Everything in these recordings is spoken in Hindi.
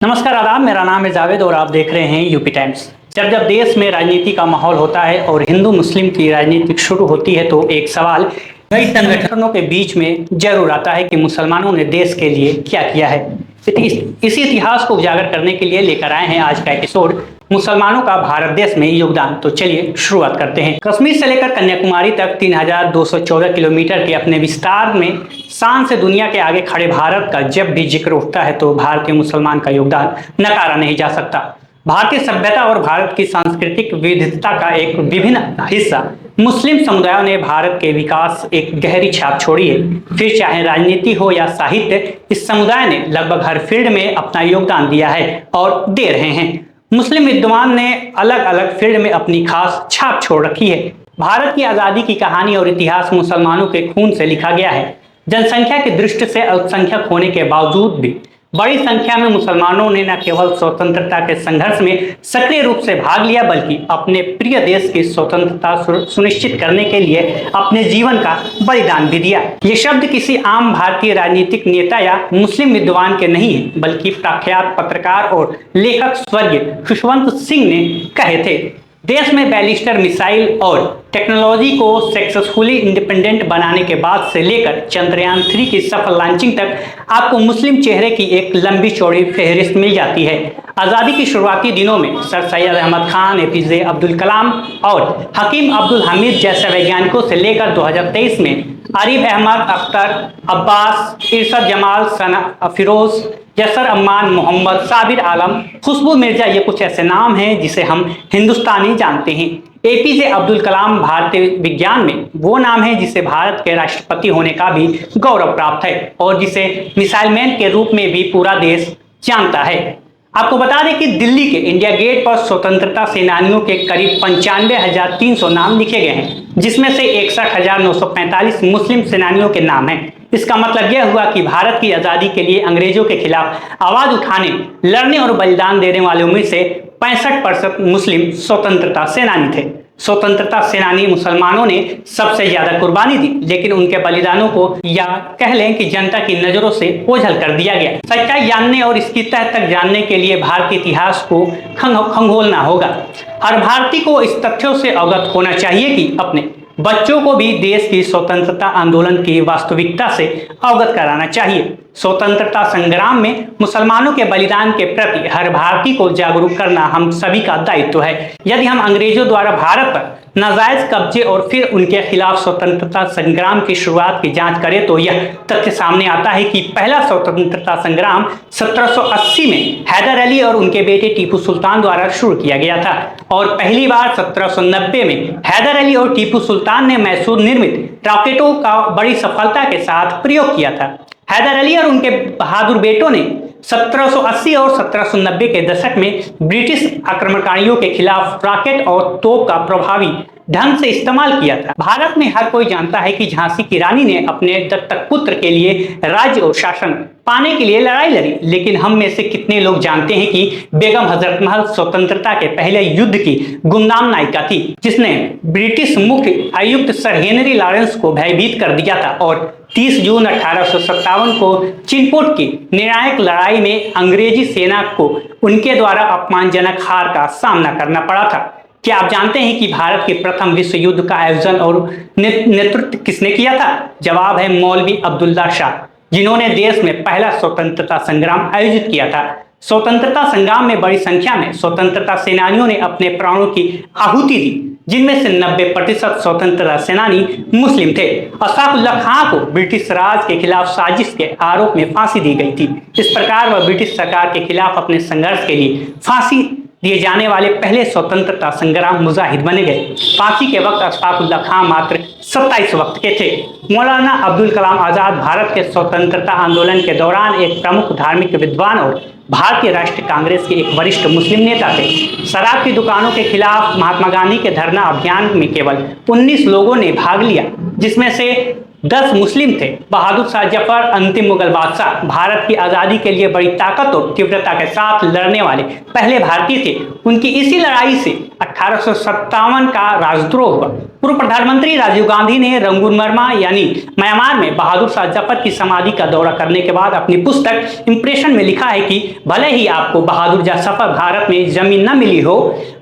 नमस्कार आदाब, मेरा नाम है जावेद और आप देख रहे हैं यूपी टाइम्स। जब जब देश में राजनीति का माहौल होता है और हिंदू मुस्लिम की राजनीति शुरू होती है तो एक सवाल कई संगठनों के बीच में जरूर आता है कि मुसलमानों ने देश के लिए क्या किया है। इसी इतिहास को उजागर करने के लिए लेकर आए हैं आज का एपिसोड, मुसलमानों का भारत देश में योगदान। तो चलिए शुरुआत करते हैं। कश्मीर से लेकर कन्याकुमारी तक 3214 किलोमीटर के अपने विस्तार में शान से दुनिया के आगे खड़े भारत का जब भी जिक्र उठता है तो भारतीय मुसलमान का योगदान नकारा नहीं जा सकता। भारतीय सभ्यता और भारत की सांस्कृतिक विविधता का एक विभिन्न हिस्सा मुस्लिम समुदायों ने भारत के विकास एक गहरी छाप छोड़ी है। फिर चाहे राजनीति हो या साहित्य, इस समुदाय ने लगभग हर फील्ड में अपना योगदान दिया है और दे रहे हैं। मुस्लिम विद्वान ने अलग अलग फील्ड में अपनी खास छाप छोड़ रखी है। भारत की आज़ादी की कहानी और इतिहास मुसलमानों के खून से लिखा गया है। जनसंख्या की दृष्टि से अल्पसंख्यक होने के बावजूद भी बड़ी संख्या में मुसलमानों ने न केवल स्वतंत्रता के संघर्ष में सक्रिय रूप से भाग लिया बल्कि अपने प्रिय देश की स्वतंत्रता सुनिश्चित करने के लिए अपने जीवन का बलिदान भी दिया। ये शब्द किसी आम भारतीय राजनीतिक नेता या मुस्लिम विद्वान के नहीं है, बल्कि प्रख्यात पत्रकार और लेखक स्वर्गीय खुशवंत सिंह ने कहे थे। देश में बैलिस्टर मिसाइल और टेक्नोलॉजी को सक्सेसफुली इंडिपेंडेंट बनाने के बाद से लेकर चंद्रयान 3 की सफल लॉन्चिंग तक आपको मुस्लिम चेहरे की एक लंबी चौड़ी फहरिस्त मिल जाती है। आज़ादी की शुरुआती दिनों में सर सैयद अहमद खान, एपीजे अब्दुल कलाम और हकीम अब्दुल हमीद जैसे वैज्ञानिकों से लेकर 2023 में आरिफ अहमद, अख्तर अब्बास, इरशद जमाल, सना फिरोज, यसर अम्मान, मोहम्मद साबिर आलम, खुशबू मिर्जा, ये कुछ ऐसे नाम हैं जिसे हम हिंदुस्तानी जानते हैं। एपीजे अब्दुल कलाम भारतीय विज्ञान में वो नाम है जिसे भारत के राष्ट्रपति होने का भी गौरव प्राप्त है और जिसे मिसाइल मैन के रूप में भी पूरा देश जानता है। आपको बता दें कि दिल्ली के इंडिया गेट पर स्वतंत्रता सेनानियों के करीब 95,300 नाम लिखे गए हैं, जिसमें से 61,945 मुस्लिम सेनानियों के नाम हैं। इसका मतलब यह हुआ कि भारत की आज़ादी के लिए अंग्रेजों के खिलाफ आवाज उठाने, लड़ने और बलिदान देने वालों में से 65% मुस्लिम स्वतंत्रता सेनानी थे। स्वतंत्रता सेनानी मुसलमानों ने सबसे ज्यादा कुर्बानी दी, लेकिन उनके बलिदानों को या कह लें कि जनता की नजरों से ओझल कर दिया गया। सच्चाई जानने और इसकी तह तक जानने के लिए भारतीय इतिहास को खंगोलना होगा। हर भारतीय को इस तथ्यों से अवगत होना चाहिए कि अपने बच्चों को भी देश की स्वतंत्रता आंदोलन की वास्तविकता से अवगत कराना चाहिए। स्वतंत्रता संग्राम में मुसलमानों के बलिदान के प्रति हर भारतीय को जागरूक करना हम सभी का दायित्व है। यदि हम अंग्रेजों द्वारा भारत पर नाजायज कब्जे और फिर उनके खिलाफ स्वतंत्रता संग्राम की शुरुआत की जांच करें तो यह तथ्य सामने आता है कि पहला स्वतंत्रता संग्राम 1780 में हैदर अली और उनके बेटे टीपू सुल्तान द्वारा शुरू किया गया था और पहली बार 1790 में हैदर अली और टीपू सुल्तान ने मैसूर निर्मित रॉकेटों का बड़ी सफलता के साथ प्रयोग किया था। हैदर अली और उनके बहादुर बेटों ने 1780 और 1790 के दशक में ब्रिटिश आक्रमणकारियों के खिलाफ रॉकेट और तोप का प्रभावी ढंग से इस्तेमाल किया था। भारत में हर कोई जानता है कि झांसी की रानी ने अपने दत्तक पुत्र के लिए राज्य और शासन पाने के लिए लड़ाई लड़ी, लेकिन हम में से कितने लोग जानते हैं कि बेगम हजरत महल स्वतंत्रता के पहले युद्ध की गुमनाम नायिका थी, जिसने ब्रिटिश मुख्य आयुक्त सर हेनरी लॉरेंस को भयभीत कर दिया था और 30 जून 1857 को चिनपुट की निर्णायक लड़ाई में अंग्रेजी सेना को उनके द्वारा अपमानजनक हार का सामना करना पड़ा था। क्या आप जानते हैं कि भारत के प्रथम विश्व युद्ध का आयोजन और नेतृत्व किसने किया था? जवाब है मौलवी अब्दुल्ला शाह, जिन्होंने देश में पहला स्वतंत्रता संग्राम आयोजित किया था। स्वतंत्रता संग्राम में बड़ी संख्या में स्वतंत्रता सेनानियों ने अपने प्राणों की आहुति दी, जिनमें से 90% स्वतंत्रता सेनानी मुस्लिम थे। अशफाक उल्लाह खां को ब्रिटिश राज के खिलाफ साजिश के आरोप में फांसी दी गई थी। इस प्रकार वह ब्रिटिश सरकार के खिलाफ अपने संघर्ष के लिए फांसी दिए जाने वाले पहले स्वतंत्रता संग्राम मुजाहिद बने गए। फांसी के वक्त अशफाक उल्लाह खां मात्र 27 वक्त के थे। मौलाना अब्दुल कलाम आज़ाद भारत के स्वतंत्रता आंदोलन के दौरान एक प्रमुख धार्मिक विद्वान और भारतीय राष्ट्रीय कांग्रेस के एक वरिष्ठ मुस्लिम नेता थे। शराब की दुकानों के खिलाफ महात्मा गांधी के धरना अभियान में केवल 19 लोगों ने भाग लिया, जिसमें से 10 मुस्लिम थे। बहादुर शाह जफर, अंतिम मुगल बादशाह, भारत की आज़ादी के लिए बड़ी ताकत और तीव्रता के साथ लड़ने वाले पहले भारतीय थे। उनकी इसी लड़ाई से 1857 का राजद्रोह हुआ। पूर्व प्रधानमंत्री राजीव गांधी ने रंगून वर्मा यानी म्यांमार में बहादुर शाह जफर की समाधि का दौरा करने के बाद अपनी पुस्तक इंप्रेशन में लिखा है कि भले ही आपको बहादुर जफर भारत में जमीन न मिली हो,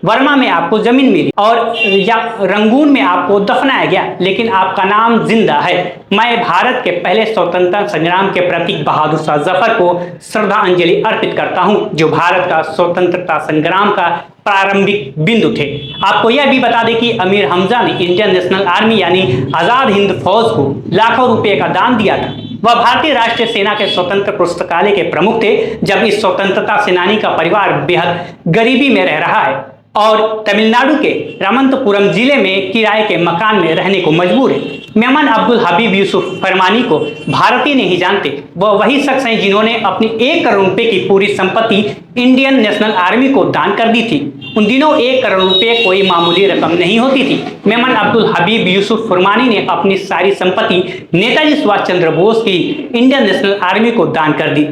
वर्मा में आपको जमीन मिली और या रंगून में आपको दफनाया गया, लेकिन आपका नाम जिंदा है। मैं भारत के पहले स्वतंत्रता संग्राम के प्रतीक बहादुर शाह जफर को श्रद्धांजलि अर्पित करता हूं, जो भारत का स्वतंत्रता संग्राम का प्रारंभिक बिंदु थे। आपको यह भी बता दें कि अमीर हमजा ने इंडियन नेशनल आर्मी यानी आजाद हिंद फौज को लाखों रुपए का दान दिया था। वह भारतीय राष्ट्रीय सेना के स्वतंत्र पुस्तकालय के प्रमुख थे। जब इस स्वतंत्रता सेनानी का परिवार बेहद गरीबी में रह रहा है और तमिलनाडु के रामनाथपुरम जिले में किराए के मकान में रहने को मजबूर है। मेमन अब्दुल हबीब यूसुफ फरमानी को भारतीय नहीं जानते। वह वही शख्स हैं जिन्होंने अपनी 1 करोड़ रुपए की पूरी संपत्ति इंडियन नेशनल आर्मी को दान कर दी थी। उन दिनों 1 करोड़ रुपए कोई मामूली रकम नहीं होती थी। मेमन अब्दुल हबीब यूसुफ फरमानी ने अपनी सारी संपत्ति नेताजी सुभाष चंद्र बोस की इंडियन नेशनल आर्मी को दान कर दी।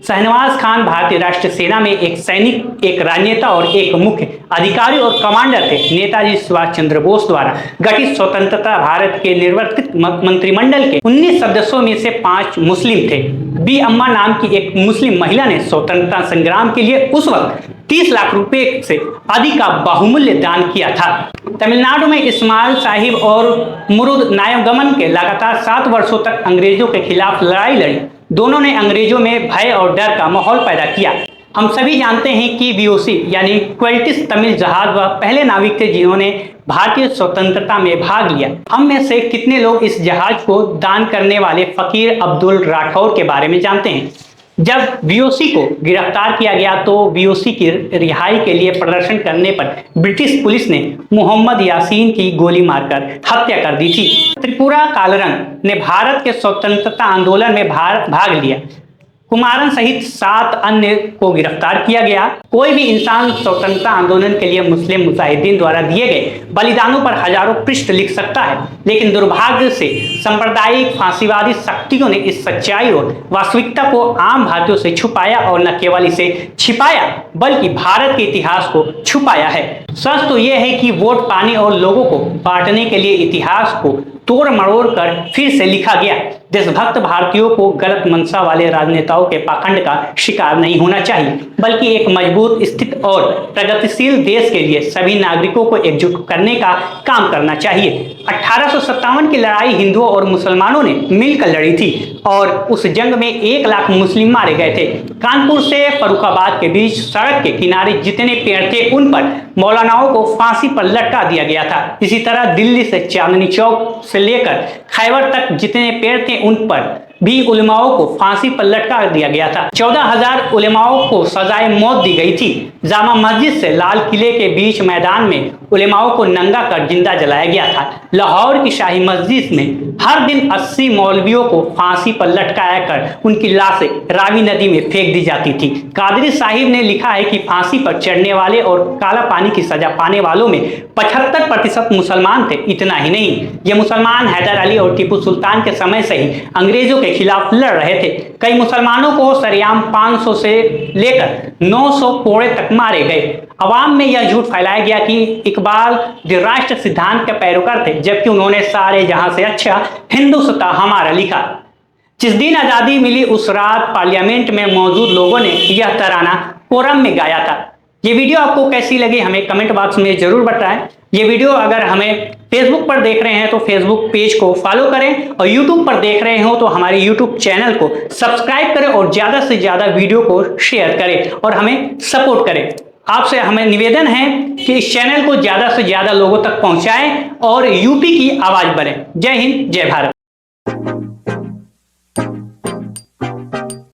शहनवाज खान भारतीय राष्ट्रीय सेना में एक सैनिक, एक राजनेता और एक मुख्य अधिकारी और कमांडर थे। नेताजी सुभाष चंद्र बोस द्वारा गठित स्वतंत्रता भारत के निर्वाचित मंत्रिमंडल के 19 सदस्यों में से 5 मुस्लिम थे। बी अम्मा नाम की एक मुस्लिम महिला ने स्वतंत्रता संग्राम के लिए उस वक्त 30 लाख रुपए से अधिक का बहुमूल्य दान किया था। तमिलनाडु में इस्माइल साहिब और मुरुद नायगमन के लगातार 7 वर्षों तक अंग्रेजों के खिलाफ लड़ाई लड़ी। दोनों ने अंग्रेजों में भय और डर का माहौल पैदा किया। हम सभी जानते हैं कि वीओसी यानी क्वेल्टिस तमिल जहाज वह पहले नाविक थे जिन्होंने भारतीय स्वतंत्रता में भाग लिया। हम में से कितने लोग इस जहाज को दान करने वाले फकीर अब्दुल राठौर के बारे में जानते हैं? जब वीओसी को गिरफ्तार किया गया तो वीओसी की रिहाई के लिए प्रदर्शन करने पर ब्रिटिश पुलिस ने मोहम्मद यासीन की गोली मारकर हत्या कर दी थी। त्रिपुरा कालरंग ने भारत के स्वतंत्रता आंदोलन में भाग लिया। कुमारन सहित 7 अन्य को गिरफ्तार किया गया। कोई भी इंसान स्वतंत्रता आंदोलन के लिए मुस्लिम मुजाहिदीन द्वारा दिए गए बलिदानों पर हजारों पृष्ठ लिख सकता है, लेकिन दुर्भाग्य से सांप्रदायिक फांसीवादी शक्तियों ने इस सच्चाई और वास्तविकता को आम भारतीयों से छुपाया और न केवल इसे छिपाया बल्कि भारत के इतिहास को छुपाया है। सच तो यह है कि वोट पाने और लोगों को बांटने के लिए इतिहास को तोड़ मरोड़ कर फिर से लिखा गया। देशभक्त भारतीयों को गलत मंशा वाले राजनेताओं के पाखंड का शिकार नहीं होना चाहिए, बल्कि एक मजबूत, स्थित और प्रगतिशील देश के लिए सभी नागरिकों को एकजुट करने का काम करना चाहिए। 1857 की लड़ाई हिंदुओं और मुसलमानों ने मिलकर लड़ी थी और उस जंग में 1 लाख मुस्लिम मारे गए थे। कानपुर से फर्रुखाबाद के बीच सड़क के किनारे जितने पेड़ थे उन पर मौलानाओं को फांसी पर लटका दिया गया था। इसी तरह दिल्ली से चांदनी चौक से लेकर खैबर तक जितने पेड़ थे उन पर भी उलेमाओं को फांसी पर लटका दिया गया था। 14,000 उलेमाओं को सजाए मौत दी गई थी। जामा मस्जिद से लाल किले के बीच मैदान में उलेमाओं को नंगा कर जिंदा जलाया गया था। लाहौर की शाही मस्जिद में हर दिन 80 मौलवियों को फांसी पर लटकाया कर उनकी लाशें रावी नदी में फेंक दी जाती थी। कादरी साहिब ने लिखा है कि फांसी पर चढ़ने वाले और काला पानी की सजा पाने वालों में 75% मुसलमान थे। इतना ही नहीं, ये मुसलमान हैदर अली और टीपू सुल्तान के समय से ही अंग्रेजों के खिलाफ लड़ रहे थे। कई मुसलमानों को सरेआम 500 से लेकर 900 कोड़े तक मारे गए। अवाम में यह झूठ फैलाया गया कि इकबाल राष्ट्र सिद्धांत के पैरोकार थे, जबकि उन्होंने सारे जहां से अच्छा हिंदुस्तान हमारा लिखा। जिस दिन आजादी मिली उस रात पार्लियामेंट में मौजूद लोगों ने यह तराना कोरम में गाया था। ये वीडियो आपको कैसी लगी हमें कमेंट बॉक्स में जरूर बताएं। ये वीडियो अगर हमें फेसबुक पर देख रहे हैं तो फेसबुक पेज को फॉलो करें और यूट्यूब पर देख रहे हो तो हमारे यूट्यूब चैनल को सब्सक्राइब करें और ज्यादा से ज्यादा वीडियो को शेयर करें और हमें सपोर्ट करें। आपसे हमें निवेदन है कि इस चैनल को ज्यादा से ज्यादा लोगों तक पहुंचाएं और यूपी की आवाज बने। जय हिंद, जय भारत।